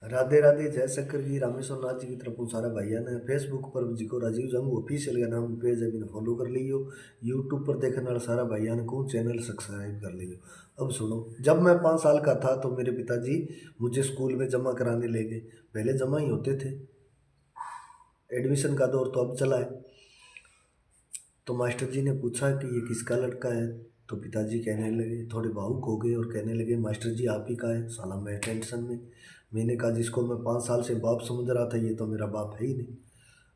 राधे राधे। जय शंकर जी। रामेश्वर नाथ जी की तरफ सारा भाइया ने फेसबुक पर जी को राजीव जंग ऑफिशियल का नाम पेज अभी ने फॉलो कर लियो। यूट्यूब पर देखने वाला सारा भाइया ने को चैनल सब्सक्राइब कर लियो। अब सुनो, जब मैं 5 साल का था तो मेरे पिताजी मुझे स्कूल में जमा कराने ले गए। पहले जमा ही होते थे, एडमिशन का दौर तो अब चला है। तो मास्टर जी ने पूछा कि ये किसका लड़का है। तो पिताजी कहने लगे, थोड़े भावुक हो गए और कहने लगे, मास्टर जी आप ही का है। साला मैं टेंशन में। मैंने कहा, जिसको मैं 5 साल से बाप समझ रहा था ये तो मेरा बाप है ही नहीं।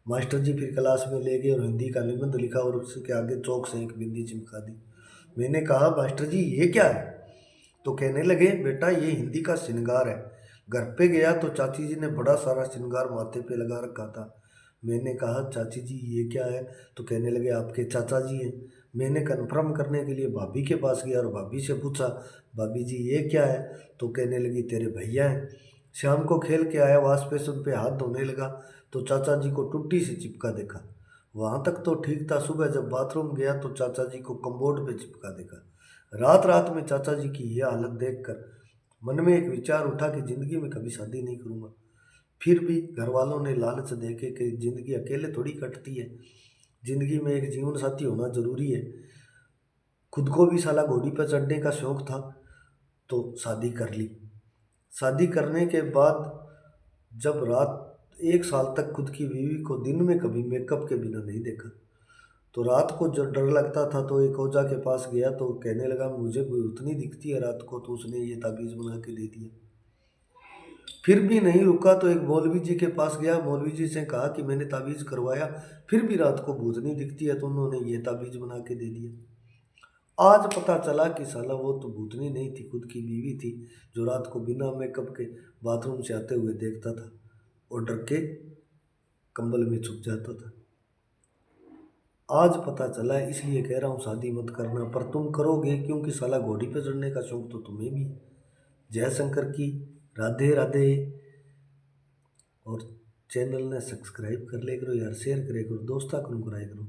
मास्टर जी फिर क्लास में ले गए और हिंदी का निबंध लिखा और उसके आगे चौक से एक बिंदी चिपका दी। मैंने कहा, मास्टर जी ये क्या है? तो कहने लगे, बेटा ये हिंदी का श्रृंगार है। घर पे गया तो चाची जी ने बड़ा सारा श्रृंगार माथे पे लगा रखा था। मैंने कहा, चाची जी ये क्या है? तो कहने लगे, आपके चाचा जी हैं। मैंने कन्फर्म करने के लिए भाभी के पास गया और भाभी से पूछा, भाभी जी ये क्या है? तो कहने लगी, तेरे भैया हैं। शाम को खेल के आया, वाश बेसिन पे हाथ धोने लगा तो चाचा जी को टुट्टी से चिपका देखा। वहाँ तक तो ठीक था। सुबह जब बाथरूम गया तो चाचा जी को कम्बोर्ड पे चिपका देखा। रात रात में चाचा जी की यह हालत देखकर मन में एक विचार उठा कि जिंदगी में कभी शादी नहीं करूँगा। फिर भी घर वालों ने लालच देके कि जिंदगी अकेले थोड़ी कटती है, जिंदगी में एक जीवन साथी होना जरूरी है। खुद को भी साला घोड़ी पर चढ़ने का शौक था तो शादी कर ली। शादी करने के बाद जब रात 1 साल तक खुद की बीवी को दिन में कभी मेकअप के बिना नहीं देखा, तो रात को जब डर लगता था तो एक ओझा के पास गया तो कहने लगा, मुझे उतनी दिखती है रात को। तो उसने ये ताबीज़ बना के दे दिया। फिर भी नहीं रुका तो एक मौलवी जी के पास गया। मौलवी जी से कहा कि मैंने ताबीज़ करवाया, फिर भी रात को भूतनी दिखती है। तो उन्होंने ये ताबीज़ बना के दे दिया। आज पता चला कि साला वो तो भूतनी नहीं थी, खुद की बीवी थी, जो रात को बिना मेकअप के बाथरूम से आते हुए देखता था और डर के कंबल में छुप जाता था। आज पता चला, इसलिए कह रहा हूँ शादी मत करना। पर तुम करोगे क्योंकि साला घोड़ी पे चढ़ने का शौक तो तुम्हें भी है। जय शंकर की। राधे राधे। और चैनल ने सब्सक्राइब कर ले करो यार, शेयर करे करो, दोस्ता करूँ कराए करो।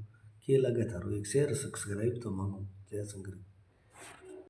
के लगे थारो एक शेयर सब्सक्राइब तो मांगो। जय शंकर।